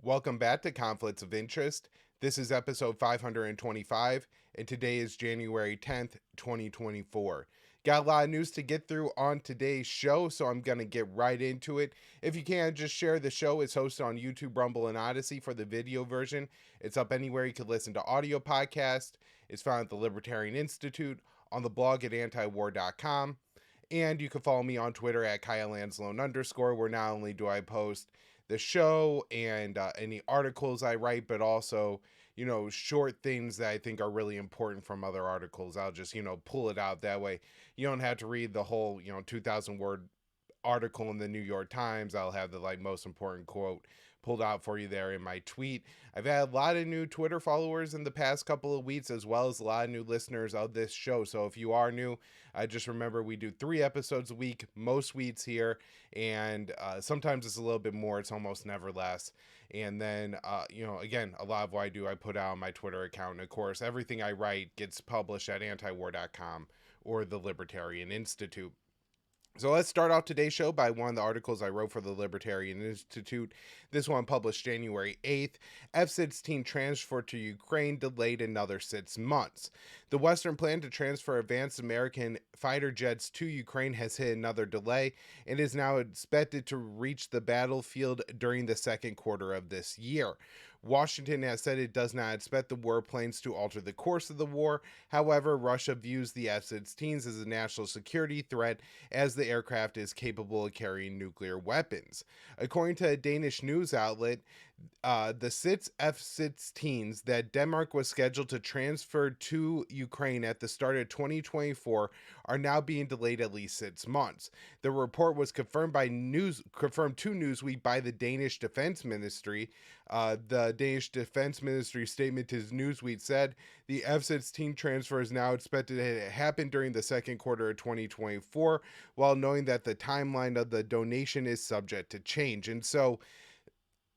Welcome back to Conflicts of Interest. This is episode 525, and today is January 10th, 2024. Got a lot of news to get through on today's show, so I'm going to get right into it. If you can, just share the show. It's hosted on YouTube, Rumble, and Odysee for the video version. It's up anywhere you can listen to audio podcasts. It's found at the Libertarian Institute, on the blog at antiwar.com, and you can follow me on Twitter at Anzalone_, where not only do I post the show and any articles I write, but also, short things that I think are really important from other articles. I'll just, pull it out that way. You don't have to read the whole, 2,000 word article in the New York Times. I'll have the most important quote pulled out for you there in my tweet. I've had a lot of new Twitter followers in the past couple of weeks, as well as a lot of new listeners of this show. So if you are new, just remember we do 3 episodes a week, most weeks here, and sometimes it's a little bit more. It's almost never less. And then, again, a lot of what I do, I put out on my Twitter account. And of course, everything I write gets published at antiwar.com or the Libertarian Institute. So let's start off today's show by one of the articles I wrote for the Libertarian Institute. This one published January 8th. F-16 transfer to Ukraine delayed another 6 months. The Western plan to transfer advanced American fighter jets to Ukraine has hit another delay and is now expected to reach the battlefield during the second quarter of this year. Washington has said it does not expect the warplanes to alter the course of the war. However, Russia views the F-16s as a national security threat, as the aircraft is capable of carrying nuclear weapons. According to a Danish news outlet, the 6 F-16s that Denmark was scheduled to transfer to Ukraine at the start of 2024 are now being delayed at least 6 months. The report was confirmed to Newsweek by the Danish Defense Ministry. The Danish Defense Ministry statement to Newsweek said the F-16 transfer is now expected to happen during the second quarter of 2024, while knowing that the timeline of the donation is subject to change. And so,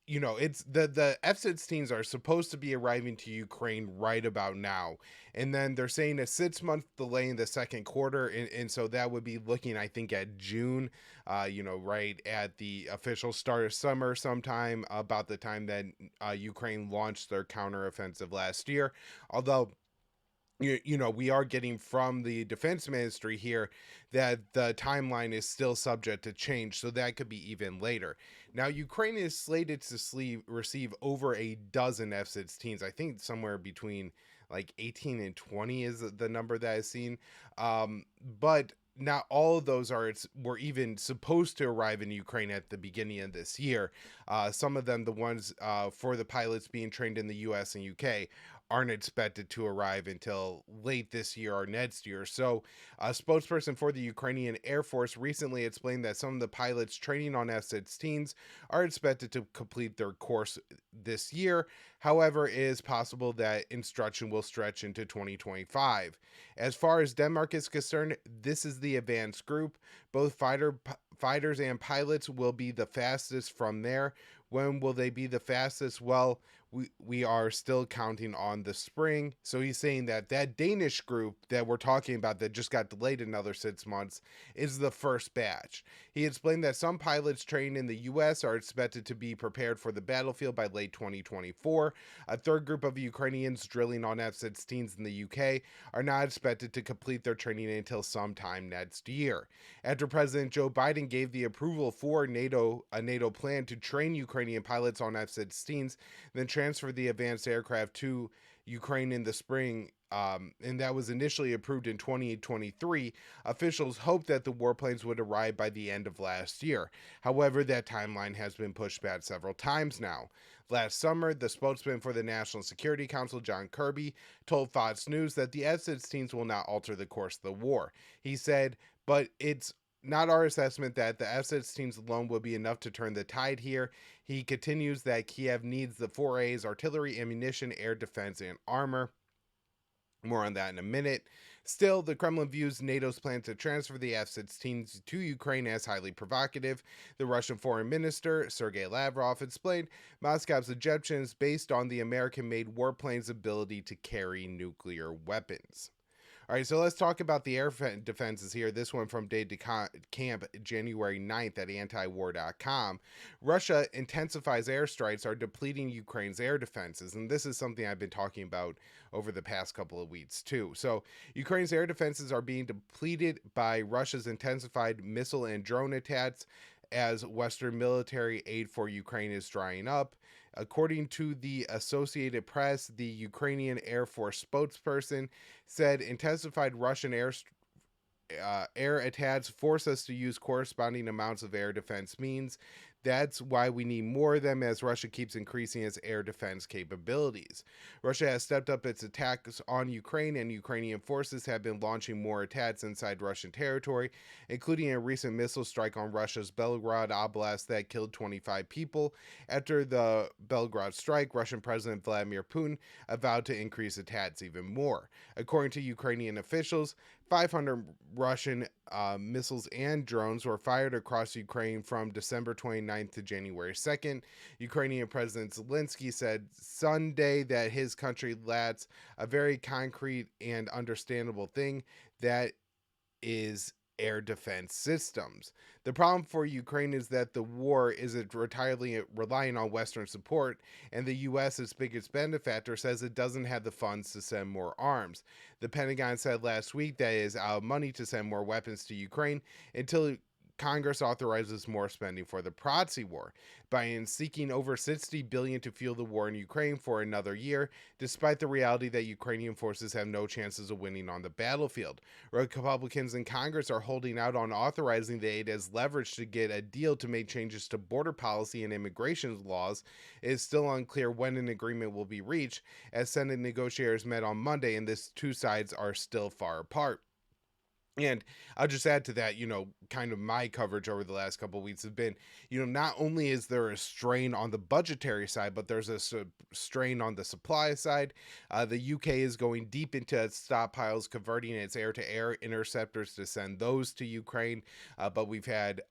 it's the F-16s are supposed to be arriving to Ukraine right about now. And then they're saying a 6-month delay in the second quarter. And so that would be looking, I think, at June, right at the official start of summer sometime, about the time that Ukraine launched their counteroffensive last year. Although, we are getting from the defense ministry here that the timeline is still subject to change, so that could be even later. Now, Ukraine is slated to receive over a dozen F-16s. I think somewhere between 18 and 20 is the number that I've seen. But not all of those were even supposed to arrive in Ukraine at the beginning of this year. Some of them, the ones for the pilots being trained in the US and UK, aren't expected to arrive until late this year or next year. So a spokesperson for the Ukrainian Air Force recently explained that some of the pilots training on F-16s are expected to complete their course this year. However, it is possible that instruction will stretch into 2025. As far as Denmark is concerned, this is the advanced group. Both fighters and pilots will be the fastest from there. When will they be the fastest? Well, we are still counting on the spring. So he's saying that Danish group that we're talking about that just got delayed another 6 months is the first batch. He explained that some pilots trained in the US are expected to be prepared for the battlefield by late 2024. A third group of Ukrainians drilling on F-16s in the UK are not expected to complete their training until sometime next year. After President Joe Biden gave the approval for a NATO plan to train Ukrainian pilots on F-16s, then transfer the advanced aircraft to Ukraine in the spring, and that was initially approved in 2023. Officials hoped that the warplanes would arrive by the end of last year. However, that timeline has been pushed back several times now. Last summer, the spokesman for the National Security Council, John Kirby, told Fox News that the F-16s will not alter the course of the war. He said, but it's not our assessment that the F-16s alone will be enough to turn the tide here. He continues that Kiev needs the 4A's artillery, ammunition, air defense, and armor. More on that in a minute. Still, the Kremlin views NATO's plan to transfer the F-16s to Ukraine as highly provocative. The Russian Foreign Minister, Sergei Lavrov, explained Moscow's objection is based on the American-made warplanes' ability to carry nuclear weapons. All right, so let's talk about the air defenses here. This one from Day to Camp, January 9th at antiwar.com. Russia intensifies airstrikes are depleting Ukraine's air defenses. And this is something I've been talking about over the past couple of weeks, too. So, Ukraine's air defenses are being depleted by Russia's intensified missile and drone attacks as Western military aid for Ukraine is drying up. According to the Associated Press, the Ukrainian Air Force spokesperson said intensified Russian air attacks force us to use corresponding amounts of air defense means. That's why we need more of them as Russia keeps increasing its air defense capabilities. Russia has stepped up its attacks on Ukraine, and Ukrainian forces have been launching more attacks inside Russian territory, including a recent missile strike on Russia's Belgorod Oblast that killed 25 people. After the Belgorod strike, Russian President Vladimir Putin vowed to increase attacks even more. According to Ukrainian officials, 500 Russian missiles and drones were fired across Ukraine from December 29th to January 2nd. Ukrainian President Zelensky said Sunday that his country lacks a very concrete and understandable thing, that is air defense systems. The problem for Ukraine is that the war is entirely relying on Western support, and the U.S., its biggest benefactor, says it doesn't have the funds to send more arms. The Pentagon said last week that it is out of money to send more weapons to Ukraine until Congress authorizes more spending for the proxy war, by seeking over $60 billion to fuel the war in Ukraine for another year, despite the reality that Ukrainian forces have no chances of winning on the battlefield. Republicans in Congress are holding out on authorizing the aid as leverage to get a deal to make changes to border policy and immigration laws. It is still unclear when an agreement will be reached, as Senate negotiators met on Monday, and these two sides are still far apart. And I'll just add to that, kind of my coverage over the last couple of weeks has been, not only is there a strain on the budgetary side, but there's a strain on the supply side. The UK is going deep into its stockpiles, converting its air-to-air interceptors to send those to Ukraine. But we've had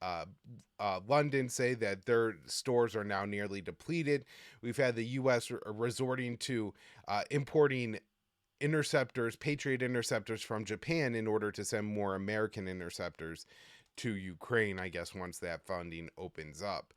London say that their stores are now nearly depleted. We've had the US resorting to importing Patriot interceptors from Japan in order to send more American interceptors to Ukraine, I guess, once that funding opens up.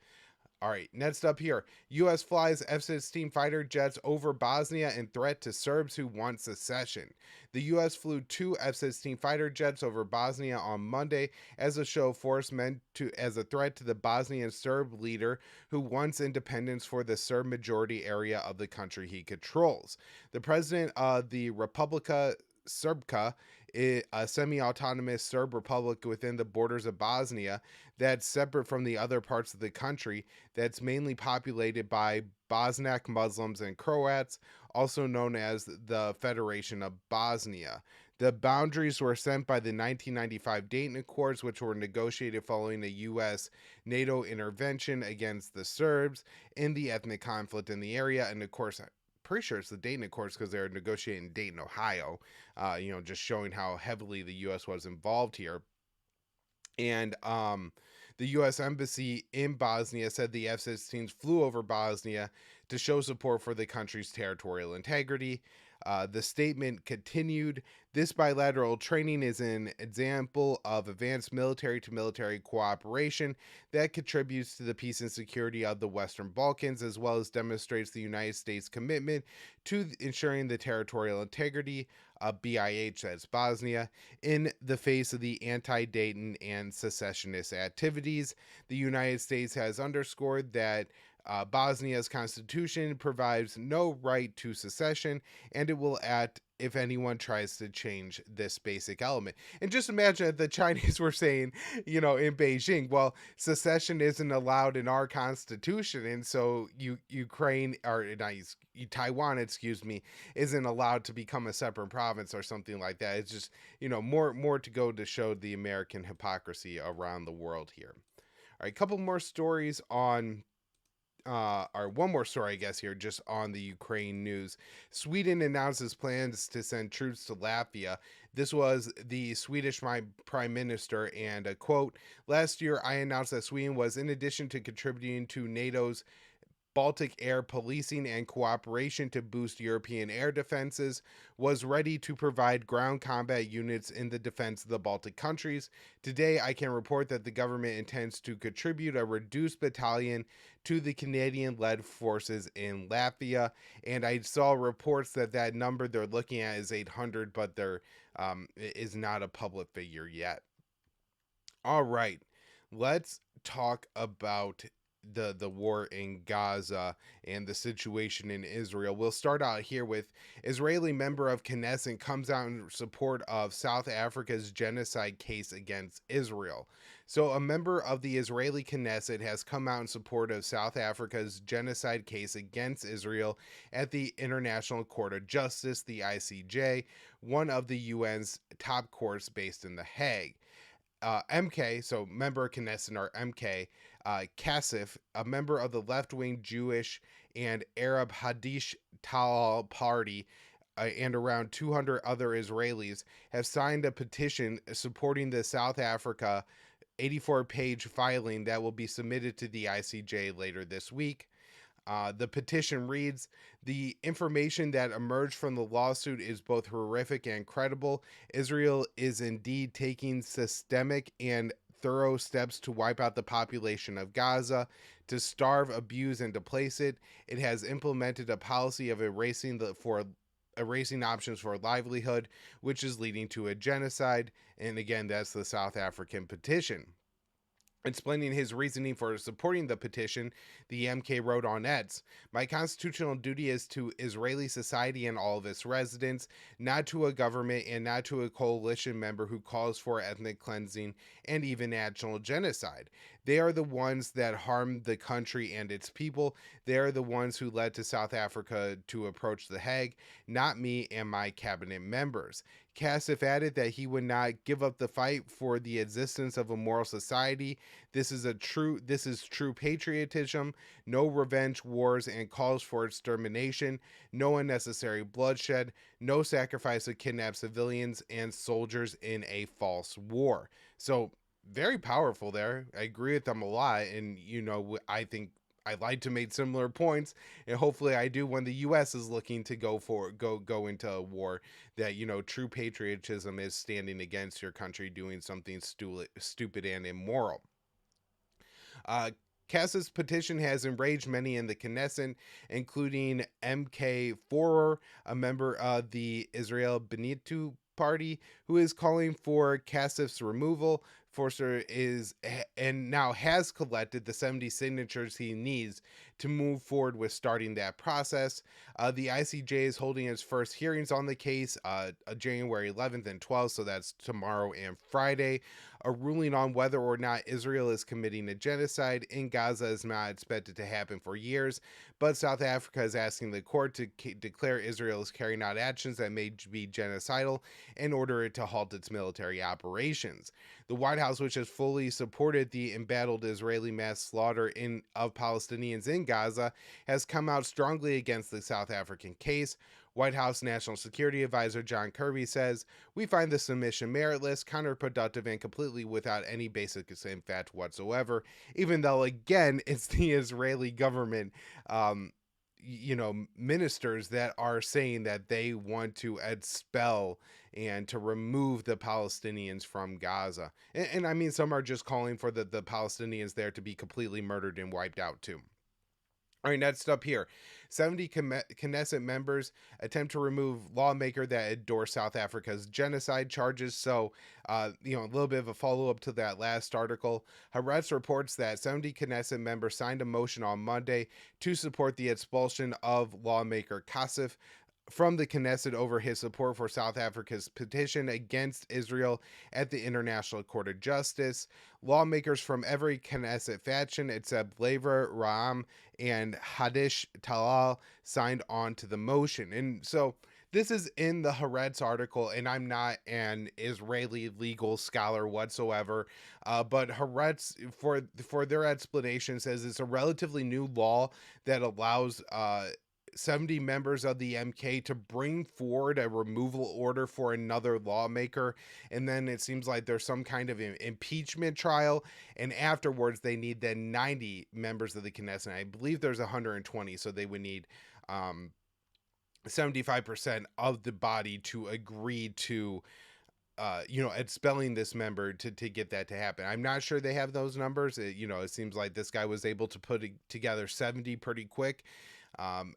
All right, next up here, U.S. flies F-16 fighter jets over Bosnia in threat to Serbs who want secession. The U.S. flew 2 F-16 fighter jets over Bosnia on Monday as a show of force meant as a threat to the Bosnian Serb leader who wants independence for the Serb majority area of the country he controls. The president of the Republika Srpska, a semi-autonomous Serb republic within the borders of Bosnia that's separate from the other parts of the country, that's mainly populated by Bosniak Muslims and Croats, also known as the Federation of Bosnia. The boundaries were set by the 1995 Dayton Accords, which were negotiated following a U.S. NATO intervention against the Serbs in the ethnic conflict in the area. And of course, pretty sure it's the Dayton Accords because they're negotiating Dayton, Ohio, just showing how heavily the U.S. was involved here. And the U.S. Embassy in Bosnia said the F-16s flew over Bosnia to show support for the country's territorial integrity. The statement continued, "This bilateral training is an example of advanced military-to-military cooperation that contributes to the peace and security of the Western Balkans, as well as demonstrates the United States' commitment to ensuring the territorial integrity of BIH," that's Bosnia, "in the face of the anti-Dayton and secessionist activities. The United States has underscored that Bosnia's constitution provides no right to secession, and it will act if anyone tries to change this basic element." And just imagine that the Chinese were saying, in Beijing, well, secession isn't allowed in our constitution, and so Taiwan, isn't allowed to become a separate province or something like that. It's just, more to go to show the American hypocrisy around the world here. All right, a couple more stories on or one more story, I guess, here, just on the Ukraine news. Sweden announces plans to send troops to Latvia. This was the Swedish Prime Minister, and a quote, "Last year, I announced that Sweden was, in addition to contributing to NATO's Baltic air policing and cooperation to boost European air defenses, was ready to provide ground combat units in the defense of the Baltic countries. Today, I can report that the government intends to contribute a reduced battalion to the Canadian-led forces in Latvia, and I saw reports that that number they're looking at is 800, but there is not a public figure yet. All right, let's talk about the war in Gaza and the situation in Israel. We'll start out here with Israeli member of Knesset comes out in support of South Africa's genocide case against Israel. So a member of the Israeli Knesset has come out in support of South Africa's genocide case against Israel at the International Court of Justice, the ICJ, one of the UN's top courts based in The Hague. MK, so member of Knesset or MK, Kassif, a member of the left-wing Jewish and Arab Hadish Tal party, and around 200 other Israelis have signed a petition supporting the South Africa 84-page filing that will be submitted to the ICJ later this week. The petition reads, "The information that emerged from the lawsuit is both horrific and credible. Israel is indeed taking systemic and thorough steps to wipe out the population of Gaza, to starve, abuse, and displace it. It has implemented a policy of erasing options for livelihood, which is leading to a genocide." And again, that's the South African petition. Explaining his reasoning for supporting the petition, the MK wrote on X, "My constitutional duty is to Israeli society and all of its residents, not to a government and not to a coalition member who calls for ethnic cleansing and even national genocide. They are the ones that harmed the country and its people. They are the ones who led to South Africa to approach The Hague, not me and my cabinet members." Kassif added that he would not give up the fight for the existence of a moral society. This is true patriotism, no revenge wars and calls for extermination, no unnecessary bloodshed, no sacrifice of kidnapped civilians and soldiers in a false war. So very powerful there. I agree with them a lot, and I think I'd like to make similar points, and hopefully I do when the U.S. is looking to go into a war. That true patriotism is standing against your country doing something stupid and immoral. Uh, Kass's petition has enraged many in the Knesset, including MK Forer, a member of the Israel Benitu party, who is calling for Kassif's removal. Forster is and now has collected the 70 signatures he needs to move forward with starting that process. The ICJ is holding its first hearings on the case January 11th and 12th, so that's tomorrow and Friday. A ruling on whether or not Israel is committing a genocide in Gaza is not expected to happen for years, but South Africa is asking the court to declare Israel is carrying out actions that may be genocidal in order to halt its military operations. The White House, which has fully supported the embattled Israeli mass slaughter of Palestinians in Gaza, has come out strongly against the South African case. White House National Security Advisor John Kirby says, "We find the submission meritless, counterproductive, and completely without any basis in fact whatsoever," even though, again, it's the Israeli government, ministers that are saying that they want to expel and to remove the Palestinians from Gaza. And I mean, some are just calling for the Palestinians there to be completely murdered and wiped out too. All right, next up here, 70 Knesset members attempt to remove lawmaker that endorsed South Africa's genocide charges. So, a little bit of a follow-up to that last article. Haaretz reports that 70 Knesset members signed a motion on Monday to support the expulsion of lawmaker Kassif from the Knesset over his support for South Africa's petition against Israel at the International Court of Justice. Lawmakers from every Knesset faction except Lever, Ram, and Hadish Talal signed on to the motion. And so this is in the Haaretz article, and I'm not an Israeli legal scholar whatsoever, but Haaretz, for their explanation, says it's a relatively new law that allows 70 members of the MK to bring forward a removal order for another lawmaker. And then it seems like there's some kind of impeachment trial. And afterwards, they need then 90 members of the Knesset. I believe there's 120, so they would need 75% of the body to agree to expelling this member to get that to happen. I'm not sure they have those numbers. It seems like this guy was able to put together 70 pretty quick. I'm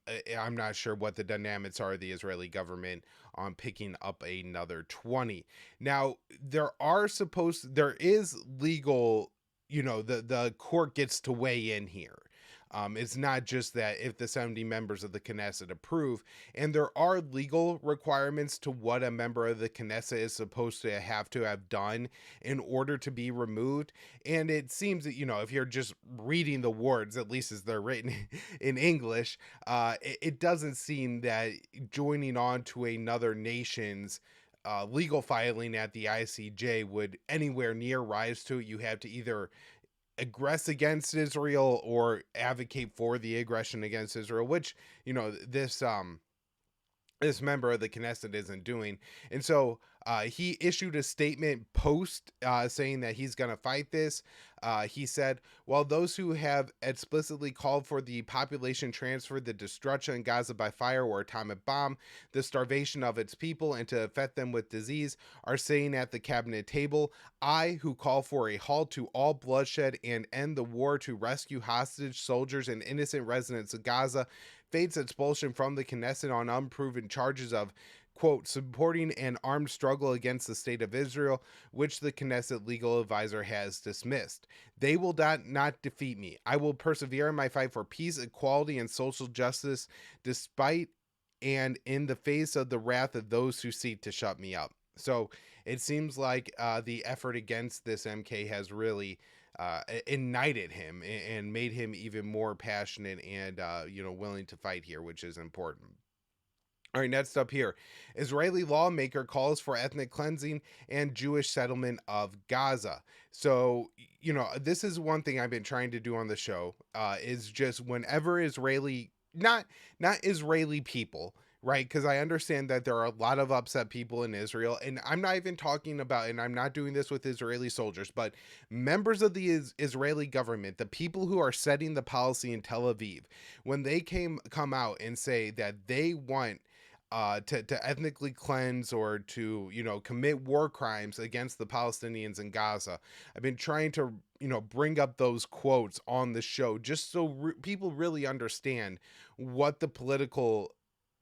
not sure what the dynamics are of the Israeli government on picking up another 20. Now, there is legal, the court gets to weigh in here. It's not just that if the 70 members of the Knesset approve, and there are legal requirements to what a member of the Knesset is supposed to have done in order to be removed. And it seems that, if you're just reading the words, at least as they're written in English, it doesn't seem that joining on to another nation's legal filing at the ICJ would anywhere near rise to it. You have to either aggress against Israel or advocate for the aggression against Israel, which this member of the Knesset isn't doing. And so he issued a statement post saying that he's going to fight this. He said, while those who have explicitly called for the population transfer, the destruction in Gaza by fire or atomic bomb, the starvation of its people, and to affect them with disease, are saying at the cabinet table, I, who call for a halt to all bloodshed and end the war to rescue hostage soldiers and innocent residents of Gaza, face expulsion from the Knesset on unproven charges of, quote, supporting an armed struggle against the state of Israel, which the Knesset legal advisor has dismissed. They will not defeat me. I will persevere in my fight for peace, equality, and social justice, despite and in the face of the wrath of those who seek to shut me up. So it seems like the effort against this MK has really ignited him and made him even more passionate and willing to fight here, which is important. All right, next up here, Israeli lawmaker calls for ethnic cleansing and Jewish settlement of Gaza. So, this is one thing I've been trying to do on the show, is just whenever not Israeli people, right? Because I understand that there are a lot of upset people in Israel, and I'm not even talking about, and I'm not doing this with Israeli soldiers, but members of the Israeli government, the people who are setting the policy in Tel Aviv, when they come out and say that they want to ethnically cleanse or to commit war crimes against the Palestinians in Gaza. I've been trying to bring up those quotes on the show just so people really understand what the political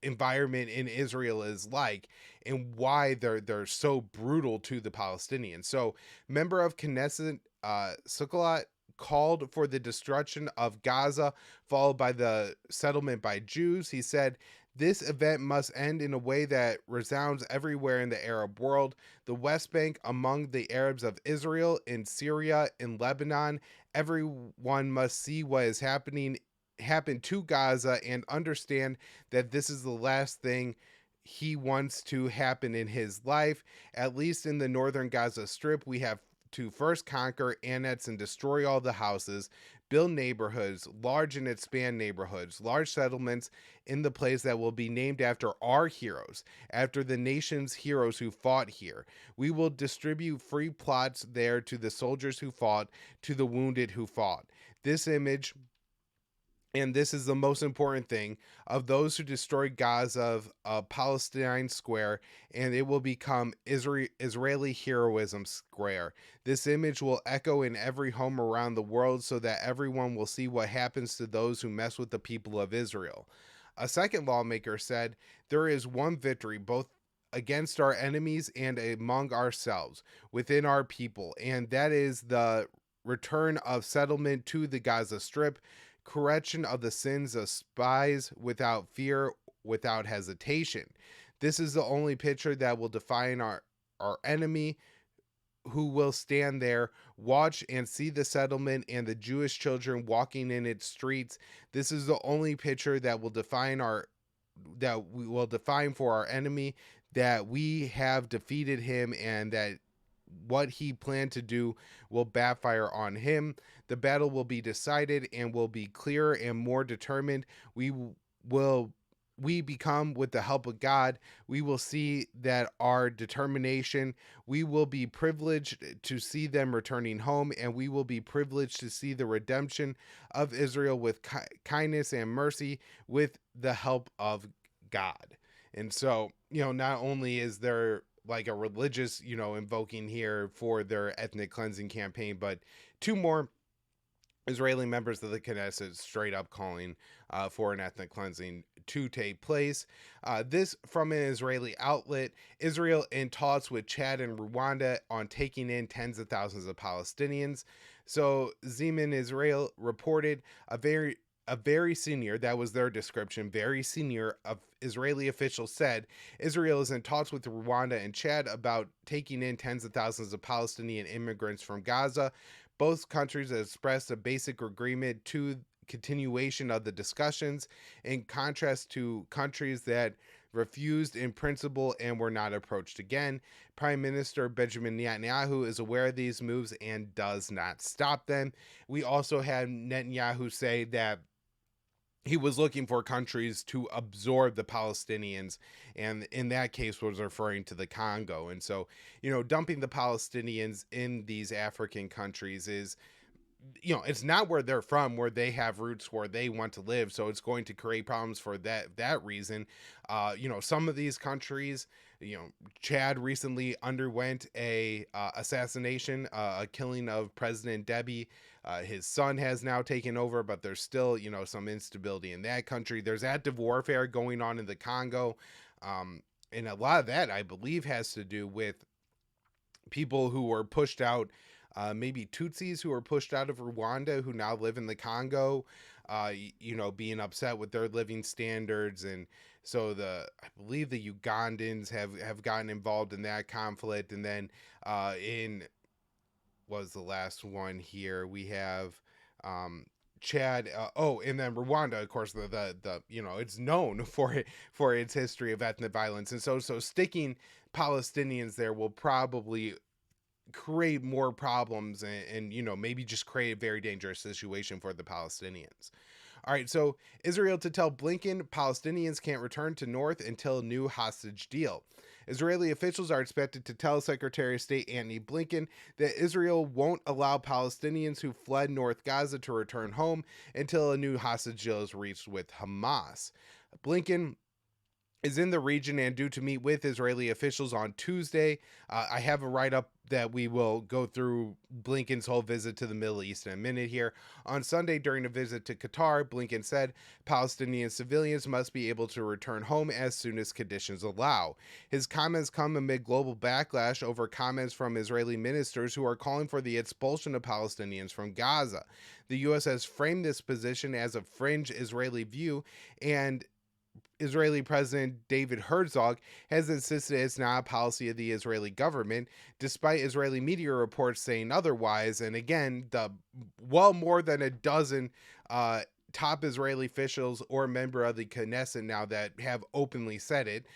environment in Israel is like and why they're so brutal to the Palestinians. So, member of Knesset Galant called for the destruction of Gaza, followed by the settlement by Jews. He said, this event must end in a way that resounds everywhere in the Arab world. The West Bank, among the Arabs of Israel, in Syria, in Lebanon, everyone must see what is happened to Gaza and understand that this is the last thing he wants to happen in his life. At least in the northern Gaza Strip, we have to first conquer, annex, and destroy all the houses, build neighborhoods, large and expand neighborhoods, large settlements in the place that will be named after our heroes, after the nation's heroes who fought here. We will distribute free plots there to the soldiers who fought, to the wounded who fought. This image, and this is the most important thing, of those who destroyed Gaza of Palestine Square, and it will become Israeli Heroism Square. This image will echo in every home around the world so that everyone will see what happens to those who mess with the people of Israel. A second lawmaker said, there is one victory, both against our enemies and among ourselves, within our people, and that is the return of settlement to the Gaza Strip, correction of the sins of spies without fear, without hesitation. This is the only picture that will define our enemy, who will stand there, watch and see the settlement and the Jewish children walking in its streets. This is the only picture that will define for our enemy that we have defeated him and that what he planned to do will backfire on him. The battle will be decided and will be clearer and more determined. We will we become with the help of God, we will see that our determination, we will be privileged to see them returning home, and we will be privileged to see the redemption of Israel with kindness and mercy with the help of God. And so, not only is there like a religious, invoking here for their ethnic cleansing campaign, but two more Israeli members of the Knesset straight up calling for an ethnic cleansing to take place. This from an Israeli outlet. Israel in talks with Chad and Rwanda on taking in tens of thousands of Palestinians. So Zeman Israel reported a very senior, that was their description, very senior of Israeli officials said Israel is in talks with Rwanda and Chad about taking in tens of thousands of Palestinian immigrants from Gaza. Both countries have expressed a basic agreement to continuation of the discussions, in contrast to countries that refused in principle and were not approached again. Prime Minister Benjamin Netanyahu is aware of these moves and does not stop them. We also had Netanyahu say that he was looking for countries to absorb the Palestinians, and in that case was referring to the Congo. And so, dumping the Palestinians in these African countries is, it's not where they're from, where they have roots, where they want to live. So it's going to create problems for that reason. Some of these countries, Chad recently underwent a assassination, a killing of President Deby. His son has now taken over, but there's still, some instability in that country. There's active warfare going on in the Congo. And a lot of that, I believe, has to do with people who were pushed out, maybe Tutsis who were pushed out of Rwanda, who now live in the Congo, being upset with their living standards. And so I believe the Ugandans have gotten involved in that conflict. And then was the last one here, we have Chad, and then Rwanda, of course, the it's known for its history of ethnic violence. And so sticking Palestinians there will probably create more problems and maybe just create a very dangerous situation for the Palestinians. All right, so Israel to tell Blinken Palestinians can't return to North until new hostage deal. Israeli officials are expected to tell Secretary of State Antony Blinken that Israel won't allow Palestinians who fled North Gaza to return home until a new hostage deal is reached with Hamas. Blinken is in the region and due to meet with Israeli officials on Tuesday. I have a write-up that we will go through Blinken's whole visit to the Middle East in a minute here. On Sunday, during a visit to Qatar, Blinken said Palestinian civilians must be able to return home as soon as conditions allow. His comments come amid global backlash over comments from Israeli ministers who are calling for the expulsion of Palestinians from Gaza. The U.S. has framed this position as a fringe Israeli view, and Israeli President David Herzog has insisted it's not a policy of the Israeli government, despite Israeli media reports saying otherwise. And again, more than a dozen top Israeli officials or member of the Knesset now that have openly said it.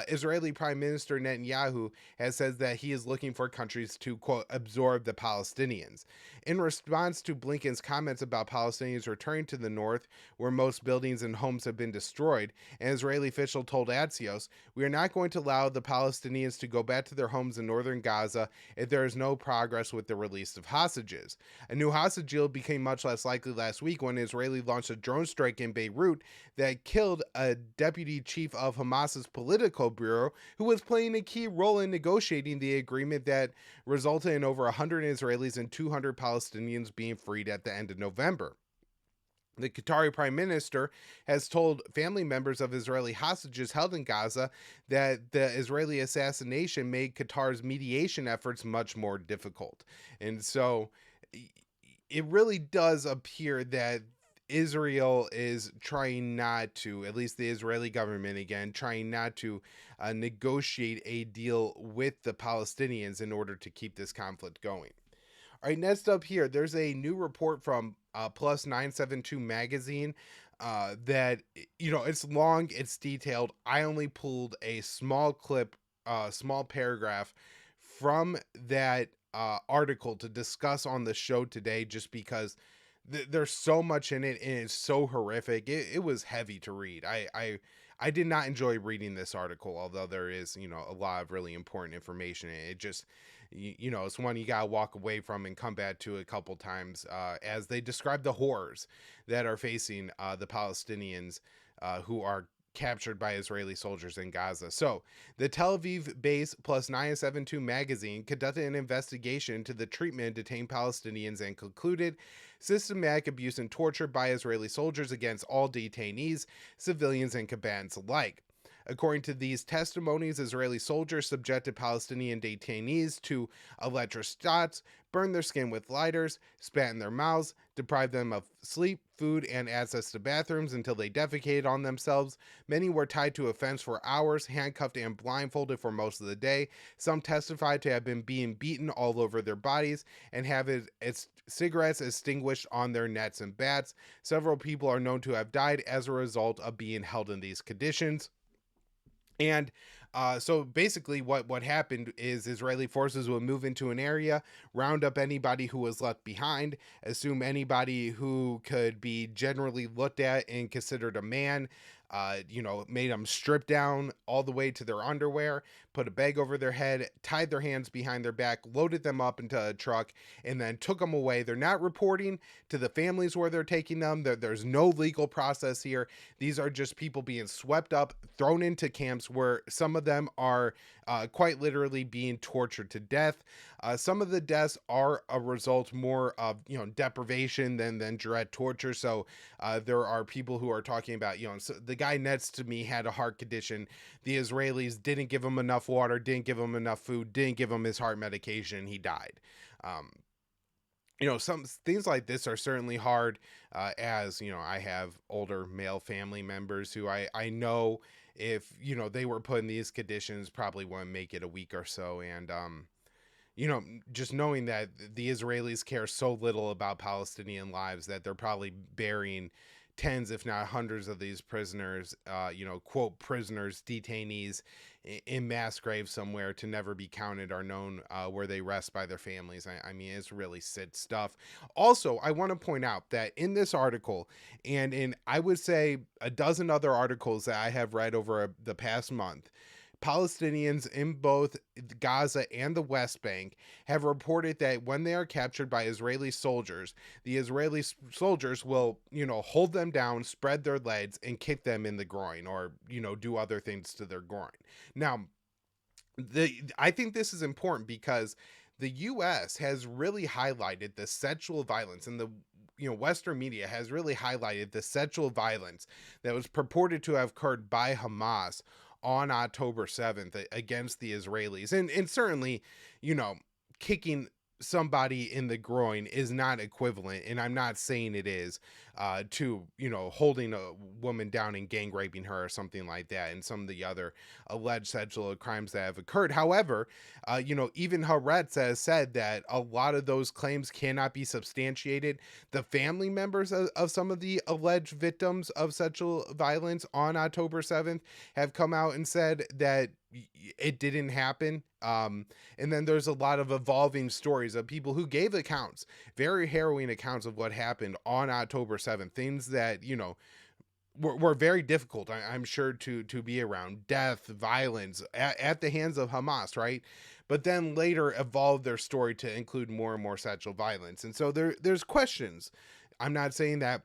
Israeli Prime Minister Netanyahu has said that he is looking for countries to, quote, absorb the Palestinians. In response to Blinken's comments about Palestinians returning to the north, where most buildings and homes have been destroyed, an Israeli official told Axios, "We are not going to allow the Palestinians to go back to their homes in northern Gaza if there is no progress with the release of hostages." A new hostage deal became much less likely last week when Israeli launched a drone strike in Beirut that killed a deputy chief of Hamas's political bureau who was playing a key role in negotiating the agreement that resulted in over 100 Israelis and 200 Palestinians being freed at the end of November. The Qatari prime minister has told family members of Israeli hostages held in Gaza that the Israeli assassination made Qatar's mediation efforts much more difficult. And so it really does appear that Israel is trying not to, at least the Israeli government again, trying not to negotiate a deal with the Palestinians in order to keep this conflict going. All right, next up here, there's a new report from Plus 972 magazine that, it's long, it's detailed. I only pulled a small clip, small paragraph from that article to discuss on the show today, just because there's so much in it, and it's so horrific. It was heavy to read. I did not enjoy reading this article, although there is, a lot of really important information. It just, it's one you gotta walk away from and come back to a couple times, as they describe the horrors that are facing the Palestinians who are captured by Israeli soldiers in Gaza. So, the Tel Aviv base plus 972 magazine conducted an investigation into the treatment of detained Palestinians and concluded systematic abuse and torture by Israeli soldiers against all detainees, civilians, and combatants alike. According to these testimonies, Israeli soldiers subjected Palestinian detainees to electroshots, burned their skin with lighters, spat in their mouths, deprived them of sleep, food, and access to bathrooms until they defecated on themselves. Many were tied to a fence for hours, handcuffed and blindfolded for most of the day. Some testified to have been being beaten all over their bodies and have its cigarettes extinguished on their nets and bats. Several people are known to have died as a result of being held in these conditions. And so basically what happened is Israeli forces would move into an area, round up anybody who was left behind, assume anybody who could be generally looked at and considered a man, made them strip down all the way to their underwear, put a bag over their head, tied their hands behind their back, loaded them up into a truck, and then took them away. They're not reporting to the families where they're taking them. There's no legal process here. These are just people being swept up, thrown into camps where some of them are quite literally being tortured to death. Some of the deaths are a result more of deprivation than direct torture. So there are people who are talking about so the guy next to me had a heart condition. The Israelis didn't give him enough water, didn't give him enough food, didn't give him his heart medication. He died. Some things like this are certainly hard, as I have older male family members who I know if they were put in these conditions probably wouldn't make it a week or so. And just knowing that the Israelis care so little about Palestinian lives that they're probably burying tens, if not hundreds of these prisoners, quote, prisoners, detainees in mass graves somewhere to never be counted or known, where they rest by their families. I mean, it's really sad stuff. Also, I want to point out that in this article, and in, I would say, a dozen other articles that I have read over the past month, Palestinians in both Gaza and the West Bank have reported that when they are captured by Israeli soldiers, the Israeli soldiers will, hold them down, spread their legs, and kick them in the groin, or, do other things to their groin. Now, I think this is important because the U.S. has really highlighted the sexual violence, and the Western media has really highlighted the sexual violence that was purported to have occurred by Hamas on October 7th against the Israelis. And certainly, kicking somebody in the groin is not equivalent, and I'm not saying it is, to, holding a woman down and gang raping her or something like that, and some of the other alleged sexual crimes that have occurred. However, even Haaretz has said that a lot of those claims cannot be substantiated. The family members of some of the alleged victims of sexual violence on October 7th have come out and said that it didn't happen. And then there's a lot of evolving stories of people who gave accounts, very harrowing accounts of what happened on October 7th, things that, were very difficult, I'm sure, to be around. Death, violence at the hands of Hamas, right? But then later evolved their story to include more and more sexual violence. And so there's questions. I'm not saying that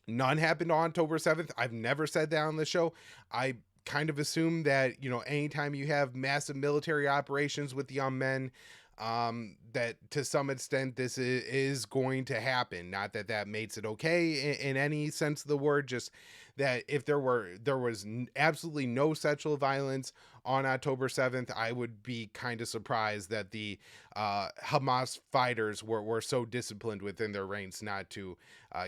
none happened on October 7th. I've never said that on the show. I kind of assume that, anytime you have massive military operations with young men, that to some extent this is going to happen. Not that that makes it okay in any sense of the word, just that if there was absolutely no sexual violence on October 7th, I would be kind of surprised that the Hamas fighters were so disciplined within their ranks not to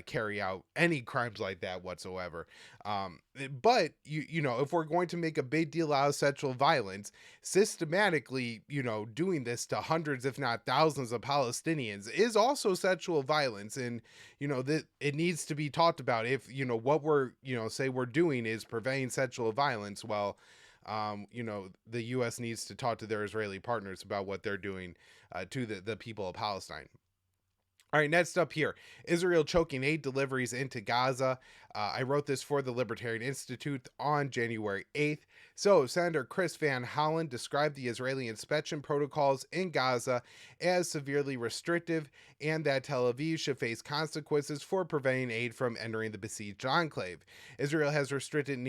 carry out any crimes like that whatsoever. But if we're going to make a big deal out of sexual violence, systematically, doing this to hundreds, if not thousands of Palestinians is also sexual violence. And, that it needs to be talked about. If, what we're, say we're doing is preventing sexual violence, well, the U.S. needs to talk to their Israeli partners about what they're doing to the people of Palestine. All right, next up here, Israel choking aid deliveries into Gaza. I wrote this for the Libertarian Institute on January 8th. So, Senator Chris Van Hollen described the Israeli inspection protocols in Gaza as severely restrictive and that Tel Aviv should face consequences for preventing aid from entering the besieged enclave. Israel has restricted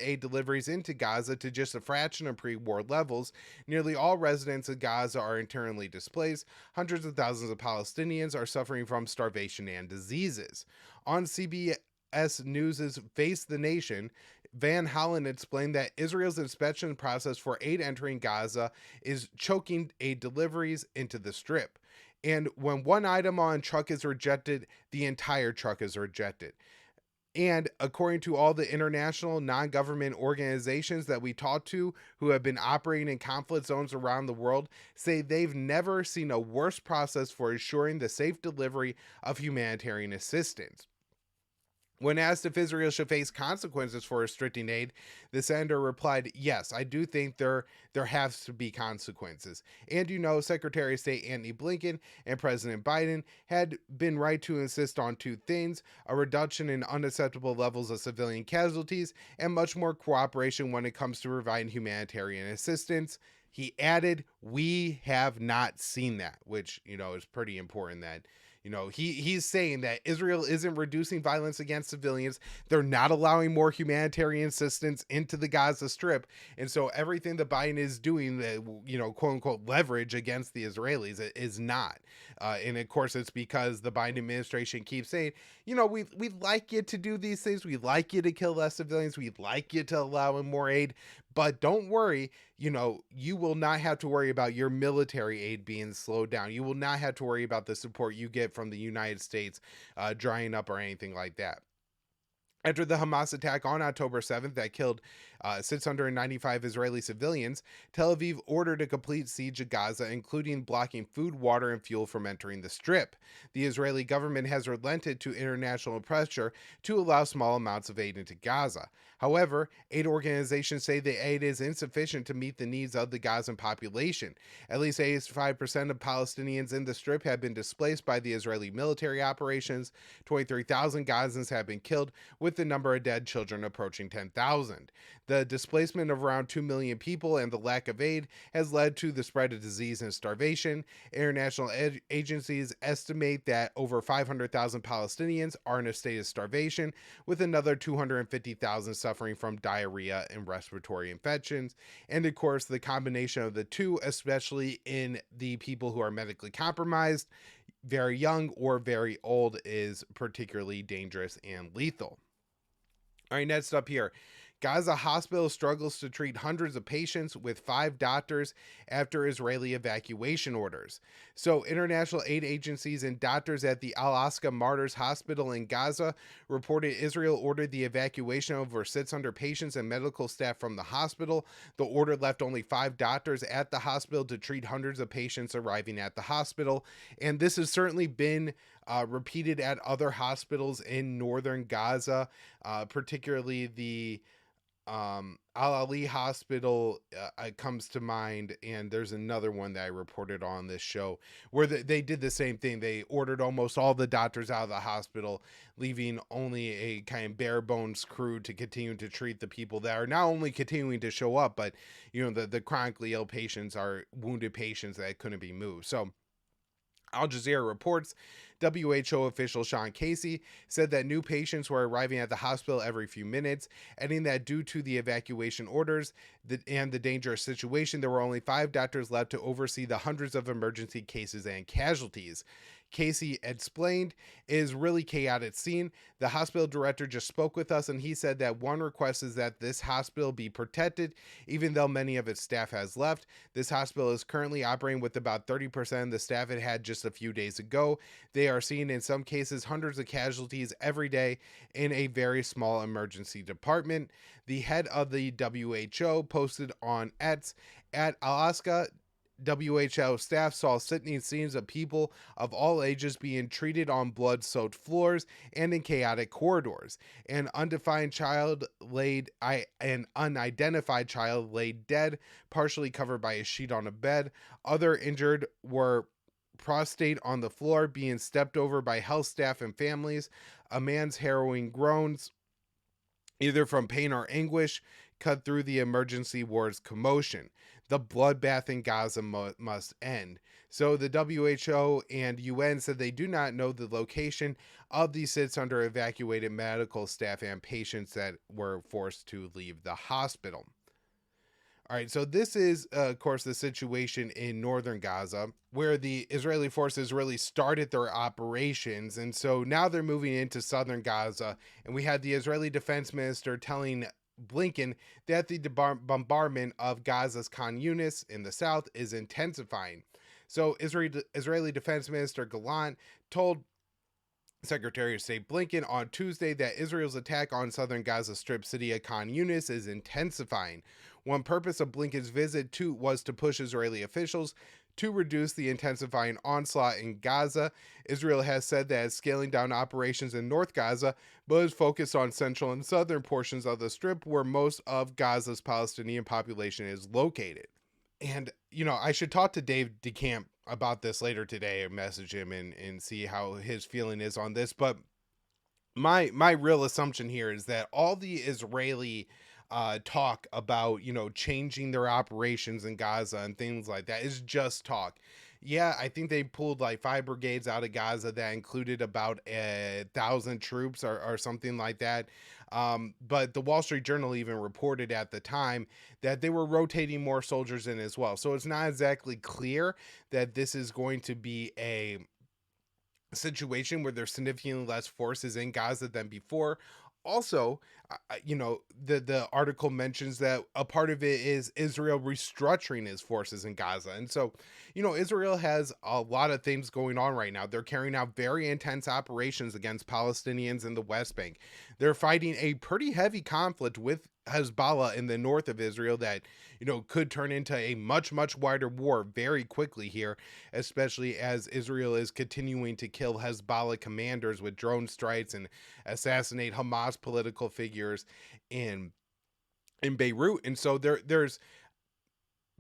aid deliveries into Gaza to just a fraction of pre-war levels. Nearly all residents of Gaza are internally displaced. Hundreds of thousands of Palestinians are suffering from starvation and diseases. On CBS News' Face the Nation, Van Hollen explained that Israel's inspection process for aid entering Gaza is choking aid deliveries into the Strip. And when one item on truck is rejected, the entire truck is rejected. And according to all the international non-government organizations that we talk to who have been operating in conflict zones around the world, say they've never seen a worse process for ensuring the safe delivery of humanitarian assistance. When asked if Israel should face consequences for restricting aid, the senator replied, "Yes, I do think there has to be consequences." And Secretary of State Antony Blinken and President Biden had been right to insist on two things: a reduction in unacceptable levels of civilian casualties and much more cooperation when it comes to providing humanitarian assistance. He added, "We have not seen that," which, is pretty important that he's saying that Israel isn't reducing violence against civilians. They're not allowing more humanitarian assistance into the Gaza Strip. And so everything that Biden is doing, that, quote unquote, leverage against the Israelis is not. And of course, it's because the Biden administration keeps saying, we'd like you to do these things. We'd like you to kill less civilians. We'd like you to allow in more aid. But don't worry, you will not have to worry about your military aid being slowed down. You will not have to worry about the support you get from the United States drying up or anything like that. After the Hamas attack on October 7th that killed 695 Israeli civilians, Tel Aviv ordered a complete siege of Gaza, including blocking food, water, and fuel from entering the Strip. The Israeli government has relented to international pressure to allow small amounts of aid into Gaza. However, aid organizations say the aid is insufficient to meet the needs of the Gazan population. At least 85% of Palestinians in the Strip have been displaced by the Israeli military operations. 23,000 Gazans have been killed, with the number of dead children approaching 10,000. The displacement of around 2 million people and the lack of aid has led to the spread of disease and starvation. International agencies estimate that over 500,000 Palestinians are in a state of starvation, with another 250,000 suffering from diarrhea and respiratory infections. And of course, the combination of the two, especially in the people who are medically compromised, very young or very old, is particularly dangerous and lethal. All right, next up here. Gaza Hospital struggles to treat hundreds of patients with 5 doctors after Israeli evacuation orders. So, international aid agencies and doctors at the Al-Aqsa Martyrs Hospital in Gaza reported Israel ordered the evacuation of over 600 patients and medical staff from the hospital. The order left only 5 doctors at the hospital to treat hundreds of patients arriving at the hospital. And this has certainly been repeated at other hospitals in northern Gaza, particularly the Al-Ali Hospital comes to mind, and there's another one that I reported on this show where they did the same thing. They ordered almost all the doctors out of the hospital, leaving only a kind of bare bones crew to continue to treat the people that are not only continuing to show up, but the chronically ill patients are wounded patients that couldn't be moved. So Al Jazeera reports WHO official Sean Casey said that new patients were arriving at the hospital every few minutes, adding that due to the evacuation orders and the dangerous situation, there were only 5 doctors left to oversee the hundreds of emergency cases and casualties. Casey explained, "It is really chaotic scene. The hospital director just spoke with us, and he said that one request is that this hospital be protected, even though many of its staff has left. This hospital is currently operating with about 30% of the staff it had just a few days ago. They are seeing, in some cases, hundreds of casualties every day in a very small emergency department." The head of the WHO posted on X, "At Alaska, WHO staff saw sickening scenes of people of all ages being treated on blood-soaked floors and in chaotic corridors. An unidentified child laid dead, partially covered by a sheet on a bed. Other injured were prostrate on the floor, being stepped over by health staff and families. A man's harrowing groans, either from pain or anguish, cut through the emergency ward's commotion. The bloodbath in Gaza must end. So the WHO and UN said they do not know the location of the sits under evacuated medical staff and patients that were forced to leave the hospital. All right, so this is, of course, the situation in northern Gaza, where the Israeli forces really started their operations. And so now they're moving into southern Gaza. And we had the Israeli Defense Minister telling Blinken that the bombardment of Gaza's Khan Yunis in the south is intensifying. So Israeli Defense Minister Galant told Secretary of State Blinken on Tuesday that Israel's attack on southern Gaza Strip city of Khan Yunis is intensifying. One purpose of Blinken's visit was to push Israeli officials to reduce the intensifying onslaught in Gaza. Israel has said that it's scaling down operations in North Gaza, but is focused on central and southern portions of the Strip where most of Gaza's Palestinian population is located. And, I should talk to Dave DeCamp about this later today, or message him and see how his feeling is on this. But my real assumption here is that all the Israeli talk about, changing their operations in Gaza and things like that is just talk. Yeah, I think they pulled like 5 brigades out of Gaza that included about 1,000 troops or something like that. But the Wall Street Journal even reported at the time that they were rotating more soldiers in as well. So it's not exactly clear that this is going to be a situation where there's significantly less forces in Gaza than before. Also, the article mentions that a part of it is Israel restructuring its forces in Gaza. And so, Israel has a lot of things going on right now. They're carrying out very intense operations against Palestinians in the West Bank. They're fighting a pretty heavy conflict with Hezbollah in the north of Israel that, could turn into a much, much wider war very quickly here, especially as Israel is continuing to kill Hezbollah commanders with drone strikes and assassinate Hamas political figures in Beirut. And so there's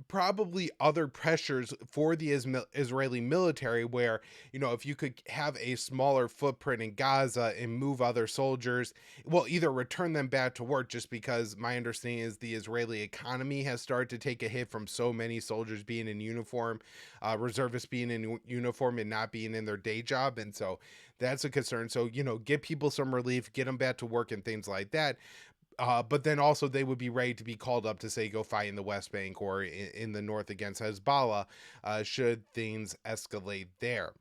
probably other pressures for the Israeli military where, if you could have a smaller footprint in Gaza and move other soldiers, well, either return them back to work, just because my understanding is the Israeli economy has started to take a hit from so many soldiers being in uniform, reservists being in uniform and not being in their day job. And so that's a concern. So, get people some relief, get them back to work and things like that. But then also they would be ready to be called up to, say, go fight in the West Bank or in the north against Hezbollah, should things escalate there.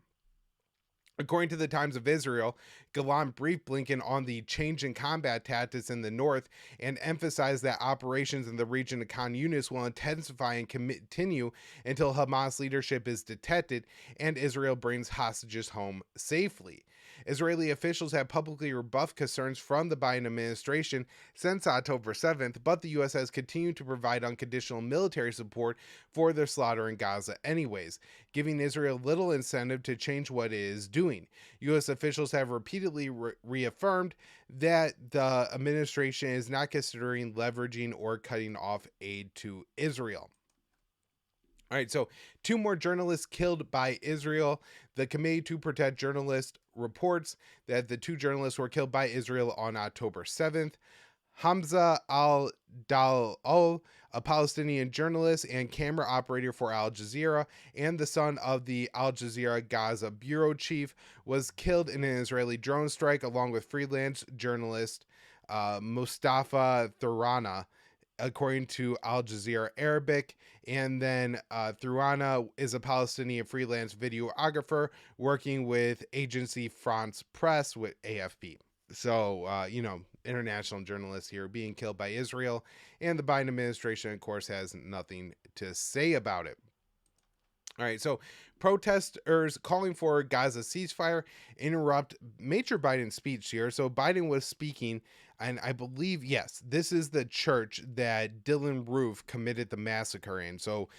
According to the Times of Israel, Galant briefed Blinken on the change in combat tactics in the north and emphasized that operations in the region of Khan Yunis will intensify and continue until Hamas leadership is detected and Israel brings hostages home safely. Israeli officials have publicly rebuffed concerns from the Biden administration since October 7th, but the U.S. has continued to provide unconditional military support for their slaughter in Gaza anyways, giving Israel little incentive to change what it is doing. U.S. officials have repeatedly reaffirmed that the administration is not considering leveraging or cutting off aid to Israel. All right, so 2 more journalists killed by Israel. The Committee to Protect Journalists reports that the 2 journalists were killed by Israel on October 7th. Hamza al-Dal-Ol, a Palestinian journalist and camera operator for Al Jazeera, and the son of the Al Jazeera Gaza bureau chief, was killed in an Israeli drone strike along with freelance journalist Mustafa Thurana, according to Al Jazeera Arabic. And then Thurana is a Palestinian freelance videographer working with agency France Press with AFP. So, international journalists here being killed by Israel, and the Biden administration, of course, has nothing to say about it. All right, so protesters calling for Gaza ceasefire interrupt Major Biden's speech here. So Biden was speaking, and I believe, yes, this is the church that Dylan Roof committed the massacre in. So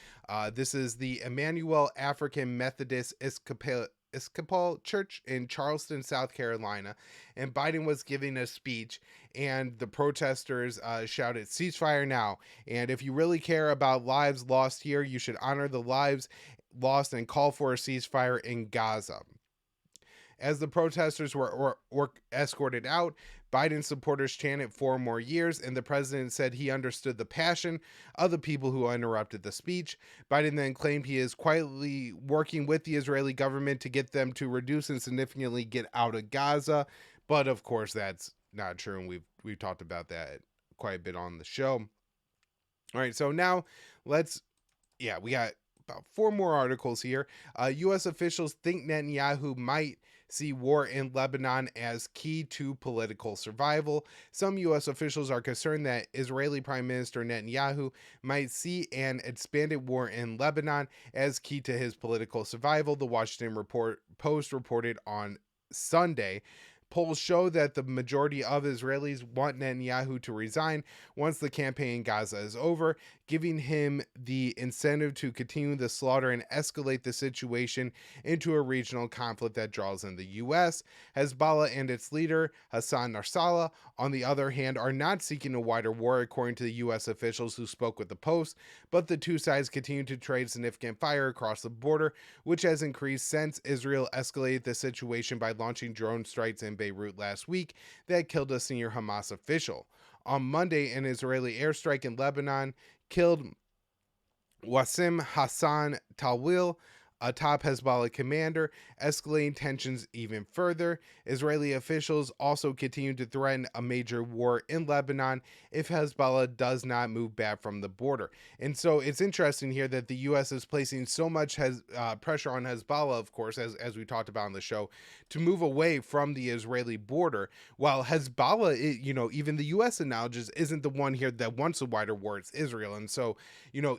this is the Emmanuel African Methodist Episcopal Church in Charleston, South Carolina, and Biden was giving a speech, and the protesters shouted, "Ceasefire now, and if you really care about lives lost here, you should honor the lives lost and call for a ceasefire in Gaza. As the protesters were escorted out, Biden supporters chanted 4 more years, and the president said he understood the passion of the people who interrupted the speech. Biden then claimed he is quietly working with the Israeli government to get them to reduce and significantly get out of Gaza. But of course, that's not true, and we've talked about that quite a bit on the show. All right, so now we got about 4 more articles here. U.S. officials think Netanyahu might see war in Lebanon as key to political survival. Some U.S. officials are concerned that Israeli Prime Minister Netanyahu might see an expanded war in Lebanon as key to his political survival, the Washington Post reported on Sunday. Polls show that the majority of Israelis want Netanyahu to resign once the campaign in Gaza is over, giving him the incentive to continue the slaughter and escalate the situation into a regional conflict that draws in the U.S. Hezbollah and its leader, Hassan Nasrallah, on the other hand, are not seeking a wider war, according to the U.S. officials who spoke with the Post, but the two sides continue to trade significant fire across the border, which has increased since Israel escalated the situation by launching drone strikes in Beirut last week that killed a senior Hamas official. On Monday, an Israeli airstrike in Lebanon killed Wassim Hassan Talwil, a top Hezbollah commander, escalating tensions even further. Israeli officials also continue to threaten a major war in Lebanon if Hezbollah does not move back from the border. And so it's interesting here that the U.S. is placing so much pressure on Hezbollah, of course, as we talked about on the show, to move away from the Israeli border, while Hezbollah, even the U.S. acknowledges, isn't the one here that wants a wider war. It's Israel. And so,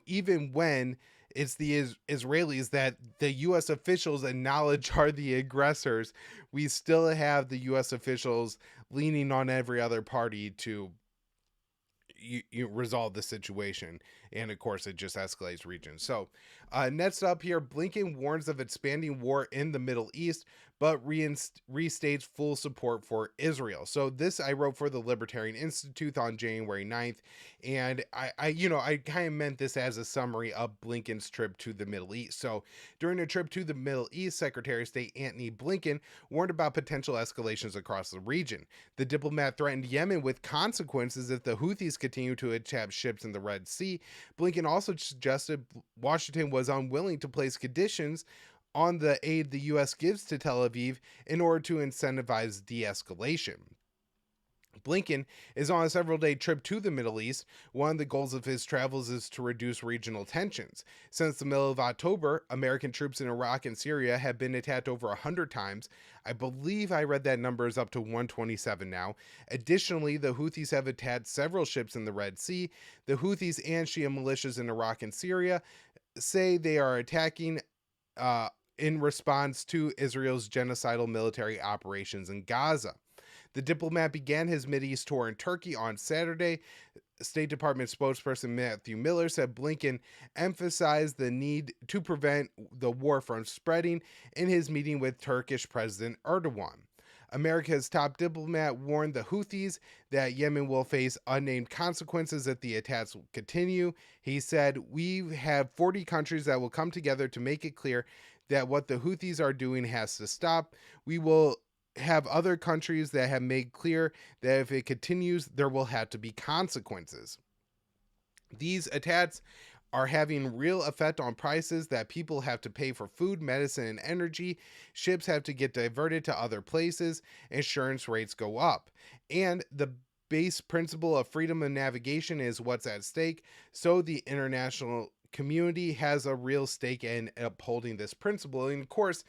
even when it's the Israelis that the U.S. officials acknowledge are the aggressors, we still have the U.S. officials leaning on every other party to resolve the situation. And of course, it just escalates regions. So next up here, Blinken warns of expanding war in the Middle East, but restates full support for Israel. So this I wrote for the Libertarian Institute on January 9th. And I kind of meant this as a summary of Blinken's trip to the Middle East. So during a trip to the Middle East, Secretary of State Antony Blinken warned about potential escalations across the region. The diplomat threatened Yemen with consequences if the Houthis continue to attack ships in the Red Sea. Blinken also suggested Washington was unwilling to place conditions on the aid the U.S. gives to Tel Aviv in order to incentivize de-escalation. Blinken is on a several-day trip to the Middle East. One of the goals of his travels is to reduce regional tensions. Since the middle of October, American troops in Iraq and Syria have been attacked over 100 times. I believe I read that number is up to 127 now. Additionally, the Houthis have attacked several ships in the Red Sea. The Houthis and Shia militias in Iraq and Syria say they are attacking in response to Israel's genocidal military operations in Gaza. The diplomat began his Mideast tour in Turkey on Saturday. State Department spokesperson Matthew Miller said Blinken emphasized the need to prevent the war from spreading in his meeting with Turkish President Erdogan. America's top diplomat warned the Houthis that Yemen will face unnamed consequences if the attacks continue. He said, "We have 40 countries that will come together to make it clear that what the Houthis are doing has to stop. We will have other countries that have made clear that if it continues, there will have to be consequences. These attacks are having real effect on prices that people have to pay for food, medicine, and energy. Ships have to get diverted to other places. Insurance rates go up. And the base principle of freedom of navigation is what's at stake. So the international community has a real stake in upholding this principle." And of course,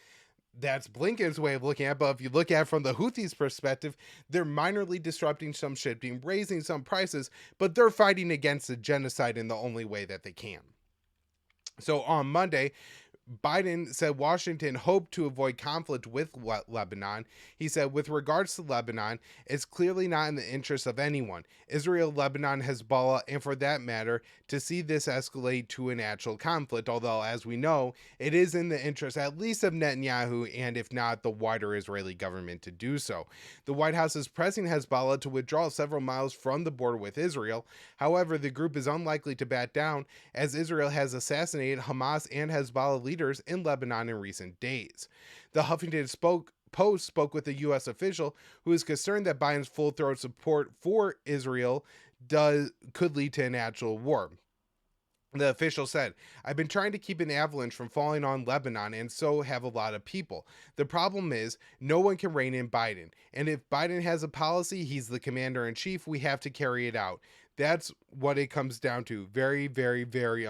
that's Blinken's way of looking at it, but if you look at it from the Houthis' perspective, they're minorly disrupting some shipping, raising some prices, but they're fighting against the genocide in the only way that they can. So on Monday, Biden said Washington hoped to avoid conflict with Lebanon. He said, "With regards to Lebanon, it's clearly not in the interest of anyone, Israel, Lebanon, Hezbollah, and for that matter, to see this escalate to an actual conflict, although, as we know, it is in the interest at least of Netanyahu and, if not, the wider Israeli government to do so." The White House is pressing Hezbollah to withdraw several miles from the border with Israel. However, the group is unlikely to back down, as Israel has assassinated Hamas and Hezbollah leaders leaders in Lebanon in recent days. The Huffington Post spoke with a U.S. official who is concerned that Biden's full-throat support for Israel could lead to an actual war. The official said, "I've been trying to keep an avalanche from falling on Lebanon, and so have a lot of people. The problem is, no one can rein in Biden. And if Biden has a policy, he's the commander in chief. We have to carry it out. That's what it comes down to. Very, very, very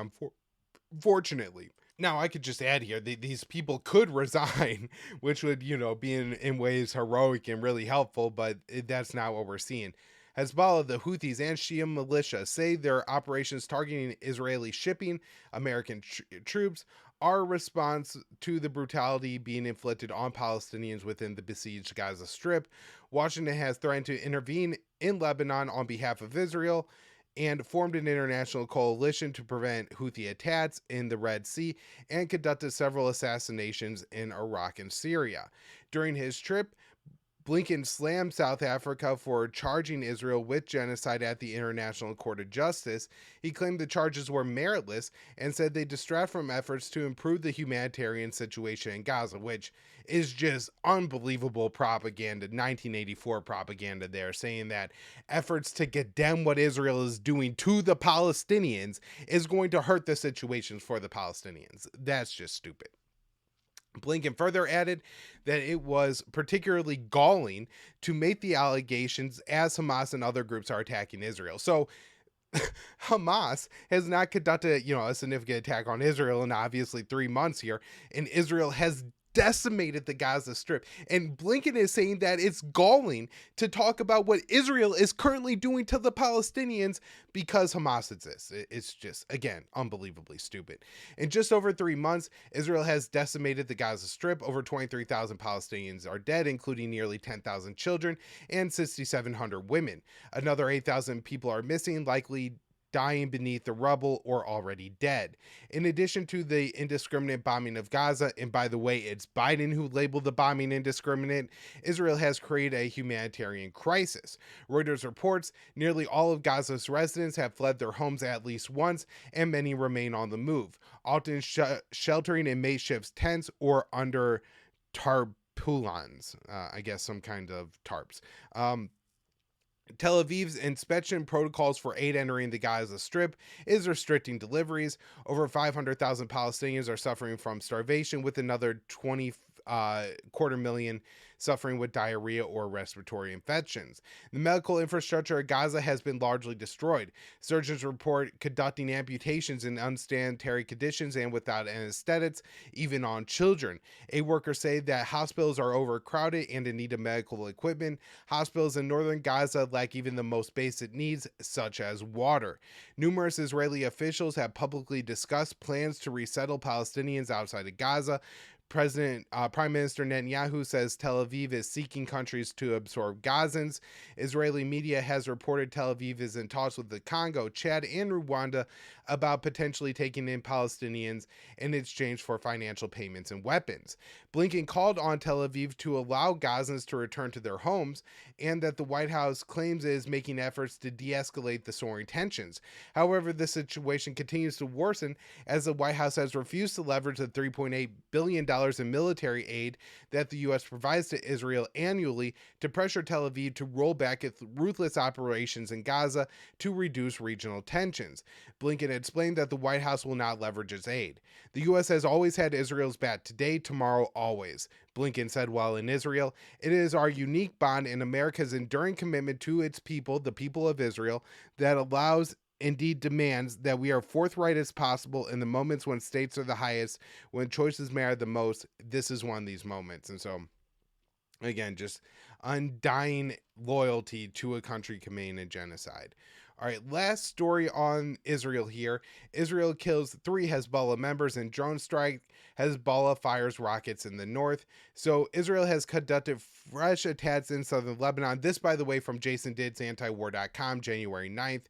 unfortunately." Now, I could just add here, these people could resign, which would, be in ways heroic and really helpful, but that's not what we're seeing. Hezbollah, the Houthis, and Shia militia say their operations targeting Israeli shipping, American troops, are a response to the brutality being inflicted on Palestinians within the besieged Gaza Strip. Washington has threatened to intervene in Lebanon on behalf of Israel and formed an international coalition to prevent Houthi attacks in the Red Sea and conducted several assassinations in Iraq and Syria. During his trip, Blinken slammed South Africa for charging Israel with genocide at the International Court of Justice. He claimed the charges were meritless and said they distract from efforts to improve the humanitarian situation in Gaza, which is just unbelievable propaganda, 1984 propaganda there, saying that efforts to condemn what Israel is doing to the Palestinians is going to hurt the situations for the Palestinians. That's just stupid. Blinken further added that it was particularly galling to make the allegations as Hamas and other groups are attacking Israel. So Hamas has not conducted, a significant attack on Israel in obviously 3 months here, and Israel has decimated the Gaza Strip. And Blinken is saying that it's galling to talk about what Israel is currently doing to the Palestinians because Hamas exists. It's just, again, unbelievably stupid. In just over 3 months, Israel has decimated the Gaza Strip. Over 23,000 Palestinians are dead, including nearly 10,000 children and 6,700 women. Another 8,000 people are missing, likely dying beneath the rubble or already dead. In addition to the indiscriminate bombing of Gaza, and by the way, it's Biden who labeled the bombing indiscriminate, Israel has created a humanitarian crisis. Reuters reports nearly all of Gaza's residents have fled their homes at least once, and many remain on the move, often sheltering in makeshift tents or under tarpaulins, I guess some kind of tarps. Tel Aviv's inspection protocols for aid entering the Gaza Strip is restricting deliveries. Over 500,000 Palestinians are suffering from starvation, with another 250,000 suffering with diarrhea or respiratory infections. The medical infrastructure of Gaza has been largely destroyed. Surgeons report conducting amputations in unsanitary conditions and without anesthetics, even on children. Aid workers say that hospitals are overcrowded and in need of medical equipment. Hospitals in northern Gaza lack even the most basic needs, such as water. Numerous Israeli officials have publicly discussed plans to resettle Palestinians outside of Gaza. Prime Minister Netanyahu says Tel Aviv is seeking countries to absorb Gazans. Israeli media has reported Tel Aviv is in talks with the Congo, Chad, and Rwanda about potentially taking in Palestinians in exchange for financial payments and weapons. Blinken called on Tel Aviv to allow Gazans to return to their homes, and that the White House claims it is making efforts to de-escalate the soaring tensions. However, the situation continues to worsen as the White House has refused to leverage the $3.8 billion in military aid that the U.S. provides to Israel annually to pressure Tel Aviv to roll back its ruthless operations in Gaza to reduce regional tensions. Blinken explained that the White House will not leverage its aid. The U.S. has always had Israel's back today, tomorrow, always. Blinken said while in Israel, "It is our unique bond and America's enduring commitment to its people, the people of Israel, that allows, indeed demands, that we are forthright as possible in the moments when stakes are the highest, when choices matter the most. This is one of these moments." And so, again, just undying loyalty to a country committing a genocide. All right, last story on Israel here. Israel kills 3 Hezbollah members in drone strike. Hezbollah fires rockets in the north. So Israel has conducted fresh attacks in southern Lebanon. This, by the way, from Jason Ditt's antiwar.com, January 9th.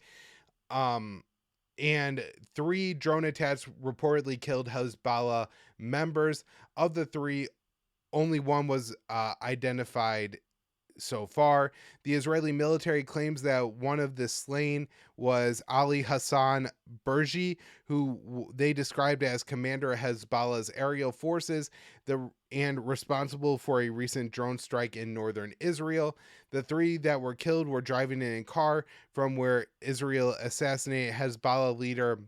And 3 drone attacks reportedly killed Hezbollah members. Of the 3, only one was identified so far. The Israeli military claims that one of the slain was Ali Hassan Burji, who they described as commander of Hezbollah's aerial forces and responsible for a recent drone strike in northern Israel. The three that were killed were driving in a car from where Israel assassinated Hezbollah leader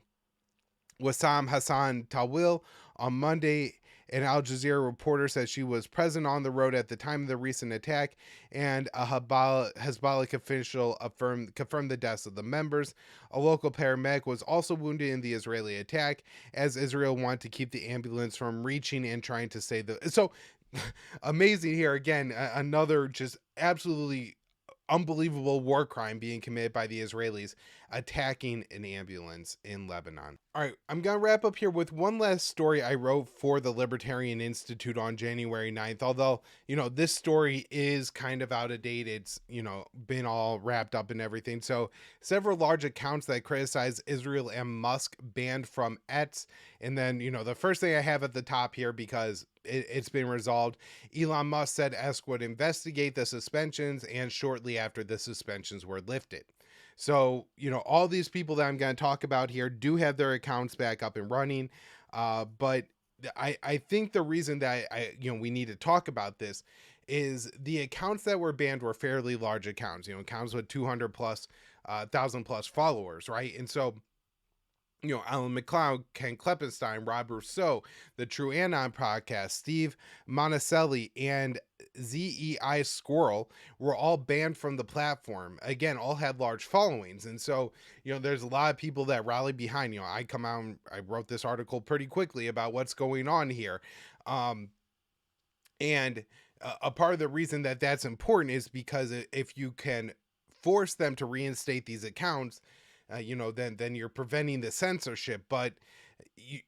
Wassam Hassan Tawil on Monday. An Al Jazeera reporter said she was present on the road at the time of the recent attack, and a Hezbollah official confirmed the deaths of the members. A local paramedic was also wounded in the Israeli attack, as Israel wanted to keep the ambulance from reaching and trying to save the. So amazing here again, another just absolutely unbelievable war crime being committed by the Israelis attacking an ambulance in Lebanon. All right, I'm going to wrap up here with one last story I wrote for the Libertarian Institute on January 9th. Although, this story is kind of out of date. It's, been all wrapped up and everything. So several large accounts that criticize Israel and Musk banned from X. And then, the first thing I have at the top here, because it's been resolved, Elon Musk said X would investigate the suspensions, and shortly after the suspensions were lifted. So, all these people that I'm going to talk about here do have their accounts back up and running. But I think the reason that we need to talk about this is the accounts that were banned were fairly large accounts, accounts with 200 plus, 1,000 plus followers, right? And so, Alan McLeod, Ken Kleppenstein, Rob Rousseau, the True Anon podcast, Steve Monticelli, and ZEI Squirrel were all banned from the platform. Again, all had large followings. And so, there's a lot of people that rally behind, I come out and I wrote this article pretty quickly about what's going on here. And a part of the reason that that's important is because if you can force them to reinstate these accounts, then you're preventing the censorship. But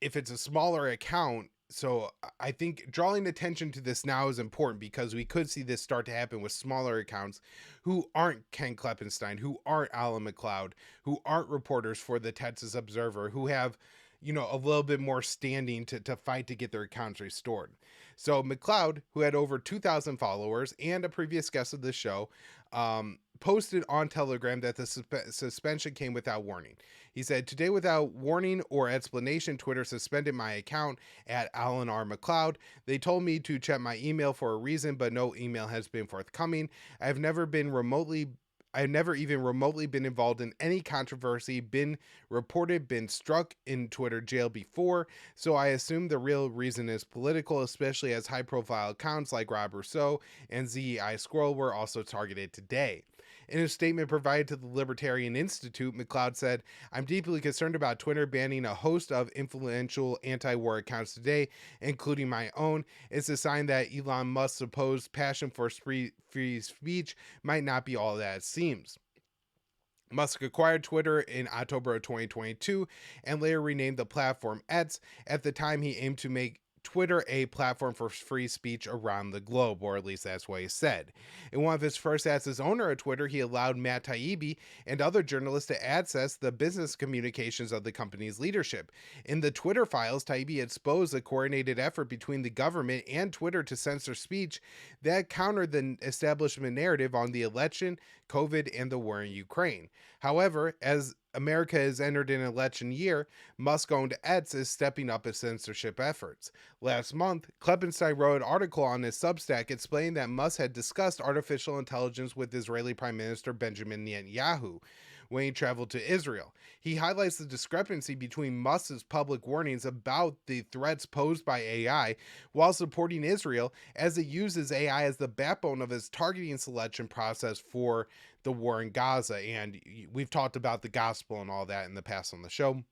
if it's a smaller account, so I think drawing attention to this now is important, because we could see this start to happen with smaller accounts who aren't Ken Kleppenstein, who aren't Alan McLeod, who aren't reporters for the Texas Observer, who have, a little bit more standing to fight to get their accounts restored. So McLeod, who had over 2,000 followers and a previous guest of the show, posted on Telegram that the suspension came without warning. He said, "Today, without warning or explanation, Twitter suspended my account at Alan R. McLeod. They told me to check my email for a reason, but no email has been forthcoming. I've never even remotely been involved in any controversy, been reported, been struck in Twitter jail before, so I assume the real reason is political, especially as high-profile accounts like Rob Rousseau and ZEI Squirrel were also targeted today." In a statement provided to the Libertarian Institute, McLeod said, "I'm deeply concerned about Twitter banning a host of influential anti-war accounts today, including my own. It's a sign that Elon Musk's supposed passion for free speech might not be all that it seems." Musk acquired Twitter in October of 2022 and later renamed the platform X. At the time, he aimed to make Twitter a platform for free speech around the globe, or at least that's what he said. In one of his first acts as owner of Twitter, he allowed Matt Taibbi and other journalists to access the business communications of the company's leadership. In the Twitter files, Taibbi exposed a coordinated effort between the government and Twitter to censor speech that countered the establishment narrative on the election, COVID, and the war in Ukraine. However, as America has entered an election year, Musk-owned X is stepping up its censorship efforts. Last month, Kleppenstein wrote an article on his Substack explaining that Musk had discussed artificial intelligence with Israeli Prime Minister Benjamin Netanyahu when he traveled to Israel. He highlights the discrepancy between Musk's public warnings about the threats posed by AI while supporting Israel, as it uses AI as the backbone of its targeting selection process for the war in Gaza. And we've talked about the gospel and all that in the past on the show.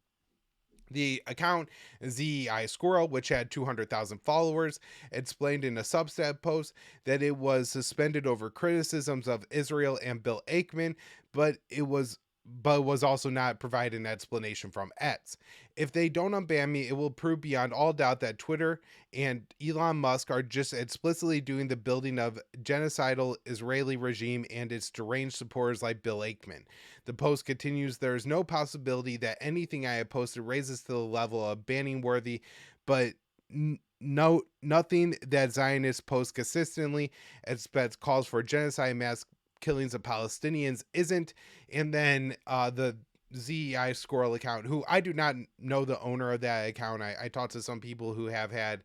The account ZEI Squirrel, which had 200,000 followers, explained in a Substack post that it was suspended over criticisms of Israel and Bill Ackman, but was also not provided an explanation from X. "If they don't unban me, it will prove beyond all doubt that Twitter and Elon Musk are just explicitly doing the building of genocidal Israeli regime and its deranged supporters like Bill Ackman." The post continues, "There is no possibility that anything I have posted raises to the level of banning worthy, but nothing that Zionists post consistently, expects calls for genocide, mass killings of Palestinians isn't. And then the ZEI Squirrel account, who I do not know the owner of that account. I talked to some people who have had,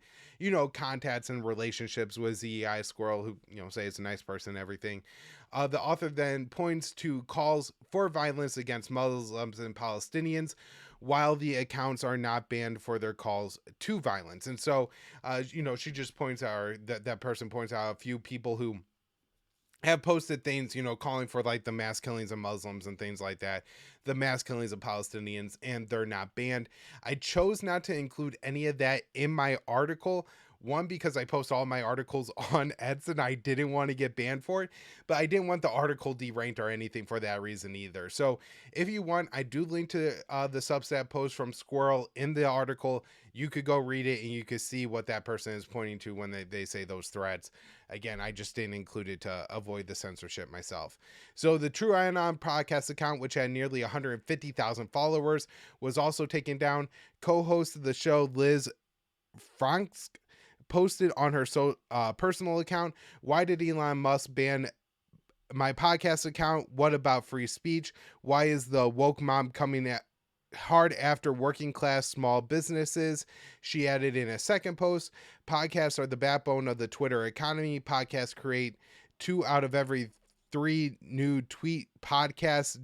contacts and relationships with ZEI Squirrel, who, say it's a nice person and everything. The author then points to calls for violence against Muslims and Palestinians, while the accounts are not banned for their calls to violence. And so, she just points out, or that person points out, a few people who have posted things, calling for like the mass killings of Muslims and things like that, the mass killings of Palestinians, and they're not banned. I chose not to include any of that in my article. One, because I post all my articles on Eds and I didn't want to get banned for it, but I didn't want the article deranked or anything for that reason either. So if you want, I do link to the Substack post from Squirrel in the article. You could go read it and you could see what that person is pointing to when they say those threats. Again, I just didn't include it to avoid the censorship myself. So the True Anon podcast account, which had nearly 150,000 followers, was also taken down. Co-host of the show, Liz Franks, posted on her personal account, "Why did Elon Musk ban my podcast account? What about free speech? Why is the woke mom coming at hard after working class small businesses?" She added in a second post, "Podcasts are the backbone of the Twitter economy. Podcasts create 2 out of every 3 new tweet podcasts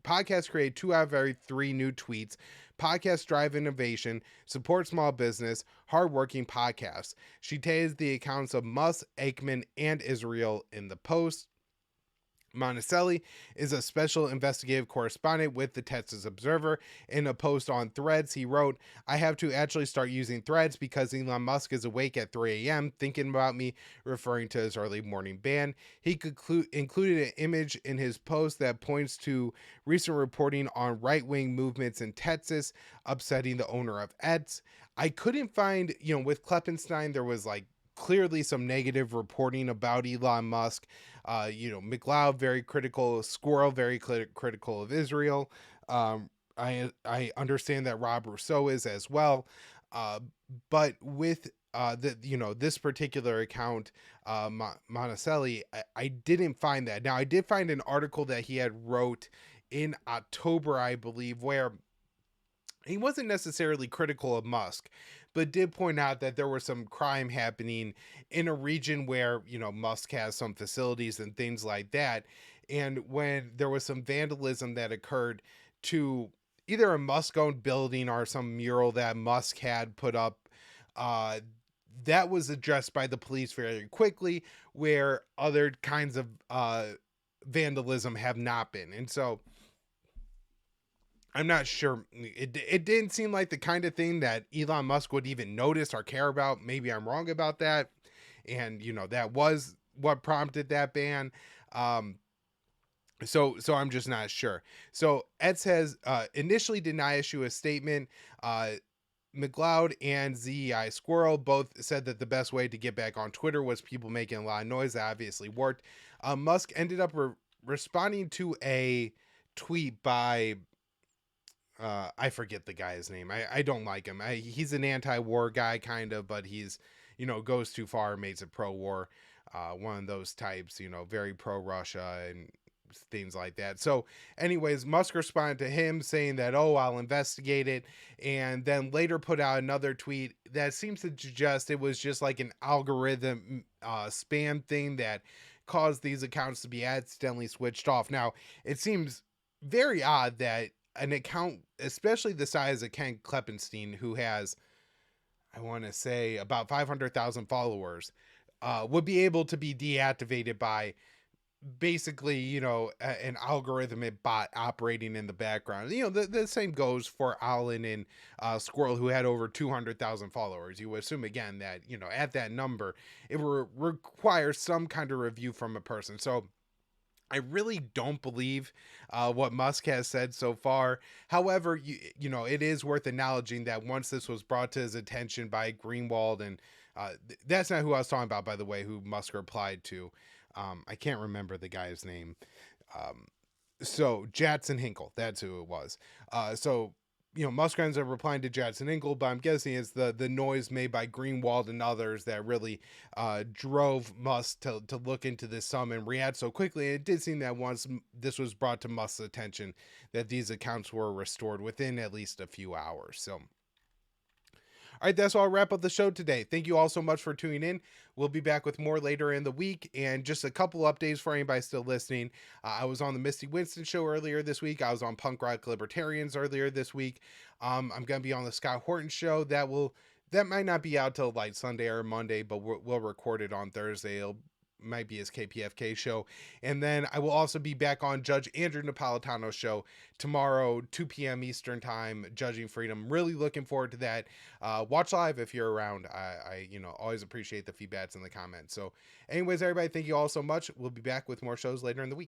podcasts create 2 out of every 3 new tweets. Podcasts drive innovation, support small business, hardworking podcasts." She tagged the accounts of Musk, Aikman, and Israel in the post. Monticelli is a special investigative correspondent with the Texas Observer. In a post on Threads, he wrote, "I have to actually start using Threads because Elon Musk is awake at 3 a.m. thinking about me," referring to his early morning ban. He included an image in his post that points to recent reporting on right-wing movements in Texas upsetting the owner of X. I couldn't find, with Kleppenstein, there was clearly some negative reporting about Elon Musk. McLeod very critical, Squirrel very critical of Israel. I understand that Rob Rousseau is as well. But with this particular account, Monticelli, I didn't find that. Now I did find an article that he had wrote in October, I believe, where he wasn't necessarily critical of Musk, but did point out that there was some crime happening in a region where, Musk has some facilities and things like that. And when there was some vandalism that occurred to either a Musk-owned building or some mural that Musk had put up, that was addressed by the police very quickly, where other kinds of vandalism have not been. And so I'm not sure. It didn't seem like the kind of thing that Elon Musk would even notice or care about. Maybe I'm wrong about that. And, that was what prompted that ban. So I'm just not sure. So Ed says, initially did not issue a statement. McLeod and ZEI Squirrel both said that the best way to get back on Twitter was people making a lot of noise. That obviously worked. Musk ended up responding to a tweet by... I forget the guy's name. I don't like him. He's an anti-war guy, kind of, but he's, goes too far, makes it pro-war. One of those types, very pro-Russia and things like that. So anyways, Musk responded to him saying that, "Oh, I'll investigate it," and then later put out another tweet that seems to suggest it was just like an algorithm spam thing that caused these accounts to be accidentally switched off. Now, it seems very odd that an account, especially the size of Ken Kleppenstein, who has, I want to say, about 500,000 followers, would be able to be deactivated by basically, an algorithmic bot operating in the background. The same goes for Alan and Squirrel, who had over 200,000 followers. You would assume, again, that, at that number, it requires some kind of review from a person. So I really don't believe what Musk has said so far. However, it is worth acknowledging that once this was brought to his attention by Greenwald, and that's not who I was talking about, by the way, who Musk replied to. I can't remember the guy's name. So Jatson Hinkle, that's who it was. So Musk ends up replying to Jadson Engel, but I'm guessing it's the noise made by Greenwald and others that really drove Musk to look into this sum and react so quickly. And it did seem that once this was brought to Musk's attention, that these accounts were restored within at least a few hours. So, all right, that's all. I'll wrap up the show today. Thank you all so much for tuning in. We'll be back with more later in the week. And just a couple updates for anybody still listening. I was on the Misty Winston show earlier this week. I was on Punk Rock Libertarians earlier this week. I'm going to be on the Scott Horton show. That might not be out till like Sunday or Monday, but we'll record it on Thursday. It'll might be his KPFK show. And then I will also be back on Judge Andrew Napolitano's show tomorrow, 2 p.m. Eastern time, Judging Freedom. Really looking forward to that. Watch live if you're around. I always appreciate the feedbacks and the comments. So anyways, everybody, thank you all so much. We'll be back with more shows later in the week.